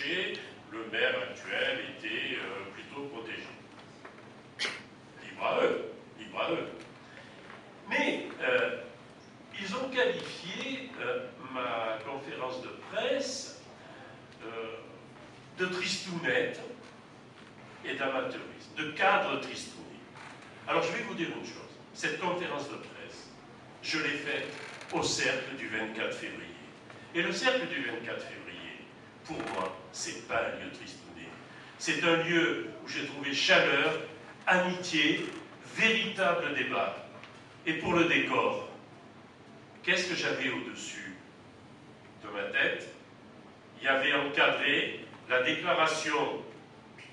marché, le maire actuel était plutôt protégé. Libre à eux, libre à eux. Mais ils ont qualifié ma conférence de presse de tristounette et d'amateurisme, de cadre tristouné. Alors je vais vous dire une chose, cette conférence de presse, je l'ai faite au cercle du 24 février. Et le cercle du 24 février, pour moi, c'est pas un lieu tristouné. C'est un lieu où j'ai trouvé chaleur, amitié, véritable débat. Et pour le décor, qu'est-ce que j'avais au-dessus de ma tête? Il y avait encadré la déclaration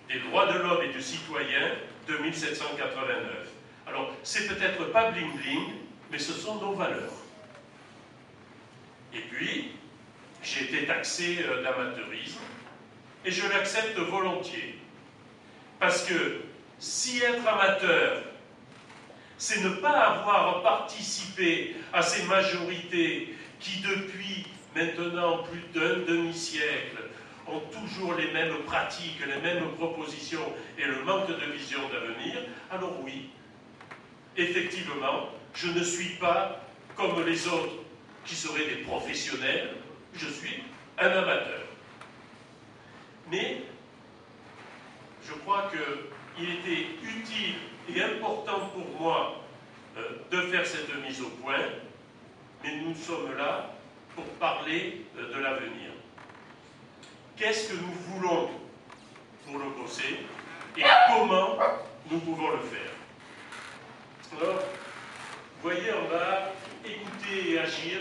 des droits de l'homme et du citoyen de 1789. Alors, c'est peut-être pas bling-bling, mais ce sont nos valeurs. Et puis, j'ai été taxé d'amateurisme, et je l'accepte volontiers. Parce que si être amateur, c'est ne pas avoir participé à ces majorités qui, depuis maintenant plus d'un demi-siècle, ont toujours les mêmes pratiques, les mêmes propositions et le manque de vision d'avenir, alors oui, effectivement, je ne suis pas comme les autres qui seraient des professionnels, je suis un amateur. Mais je crois qu'il était utile et important pour moi de faire cette mise au point, mais nous sommes là pour parler de l'avenir. Qu'est-ce que nous voulons pour le bosser et comment nous pouvons le faire? Alors, vous voyez, on va écouter et agir.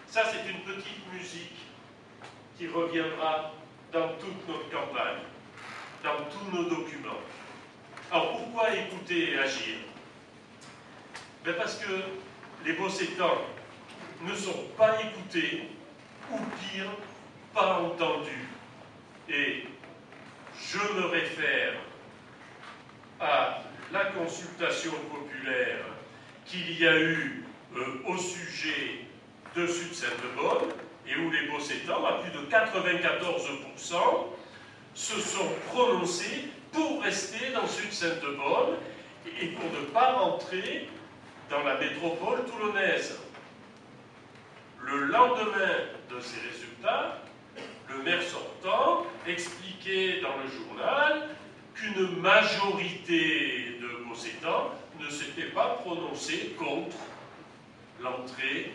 Ça, c'est une petite musique qui reviendra dans toute notre campagne, dans tous nos documents. Alors, pourquoi écouter et agir? Ben parce que les Bossétans ne sont pas écoutés, ou pire, pas entendus. Et je me réfère à la consultation populaire qu'il y a eu au sujet de Sud-Sainte-Bonne, et où les Bossétans, à plus de 94%, se sont prononcés pour rester dans Sud-Sainte-Bonne et pour ne pas rentrer dans la métropole toulonnaise. Le lendemain de ces résultats, le maire sortant expliquait dans le journal qu'une majorité de Bossétans ne s'était pas prononcée contre l'entrée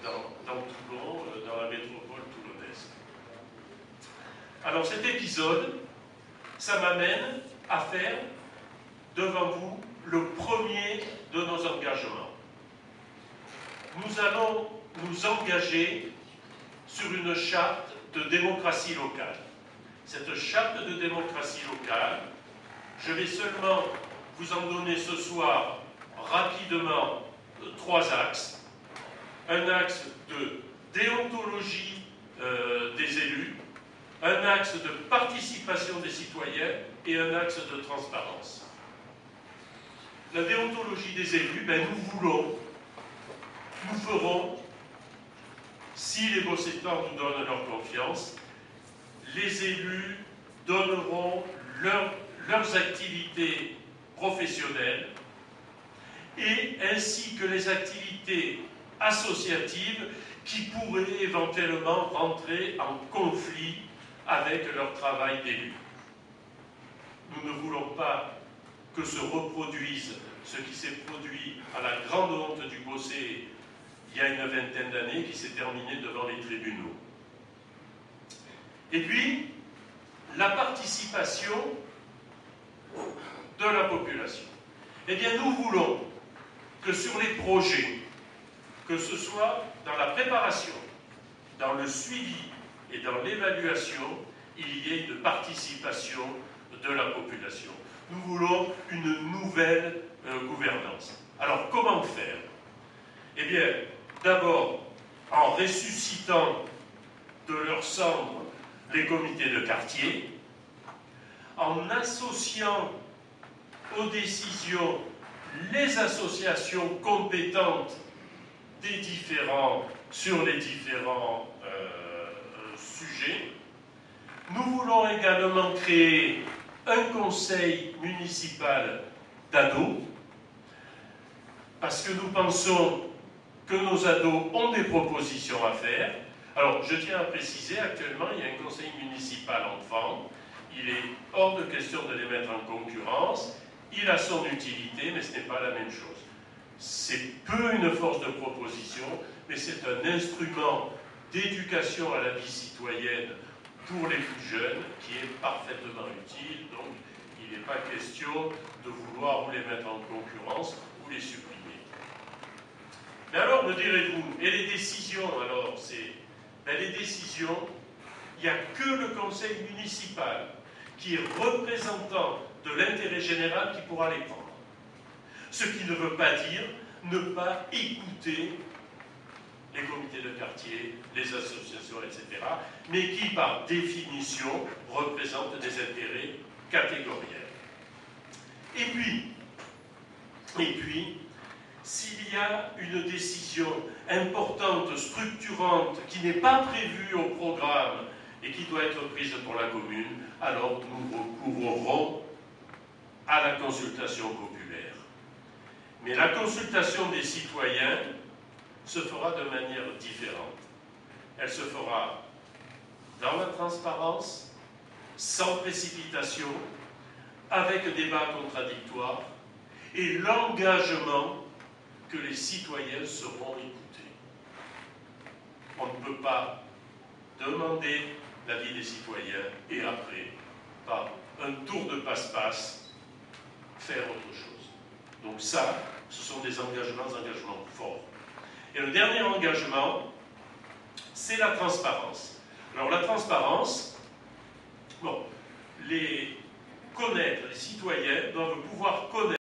dans Toulon, dans la métropole toulonnaise. Alors cet épisode, ça m'amène à faire devant vous le premier de nos engagements. Nous allons nous engager sur une charte de démocratie locale. Cette charte de démocratie locale, je vais seulement vous en donner ce soir rapidement 3 axes. Un axe de déontologie des élus, un axe de participation des citoyens et un axe de transparence. La déontologie des élus, nous ferons, si les Bossétans nous donnent leur confiance, les élus donneront leurs activités professionnelles et ainsi que les activités associatives qui pourraient éventuellement rentrer en conflit avec leur travail d'élu. Nous ne voulons pas que se reproduise ce qui s'est produit à la grande honte du Bossé il y a une vingtaine d'années, qui s'est terminé devant les tribunaux. Et puis, la participation de la population. Eh bien, nous voulons que sur les projets, que ce soit dans la préparation, dans le suivi et dans l'évaluation, il y ait une participation de la population. Nous voulons une nouvelle gouvernance. Alors, comment faire? Eh bien, d'abord, en ressuscitant de leurs cendres les comités de quartier, en associant aux décisions les associations compétentes sur les différents sujets, Nous voulons également créer un conseil municipal d'ados, parce que nous pensons que nos ados ont des propositions à faire. Alors, je tiens à préciser, actuellement, il y a un conseil municipal enfant. Il est hors de question de les mettre en concurrence. Il a son utilité, mais ce n'est pas la même chose. C'est peu une force de proposition, mais c'est un instrument d'éducation à la vie citoyenne pour les plus jeunes qui est parfaitement utile. Donc, il n'est pas question de vouloir ou les mettre en concurrence ou les supprimer. Mais alors, me direz-vous, et les décisions, alors, les décisions, il n'y a que le conseil municipal qui est représentant de l'intérêt général qui pourra les prendre. Ce qui ne veut pas dire ne pas écouter les comités de quartier, les associations, etc., mais qui, par définition, représentent des intérêts catégoriels. Et puis, s'il y a une décision importante, structurante, qui n'est pas prévue au programme et qui doit être prise pour la commune, alors nous recourrons à la consultation populaire. Mais la consultation des citoyens se fera de manière différente. Elle se fera dans la transparence, sans précipitation, avec débat contradictoire et l'engagement que les citoyens seront écoutés. On ne peut pas demander l'avis des citoyens et après, par un tour de passe-passe, faire autre chose. Donc ça, ce sont des engagements forts. Et le dernier engagement, c'est la transparence. Alors la transparence, bon, les citoyens doivent pouvoir connaître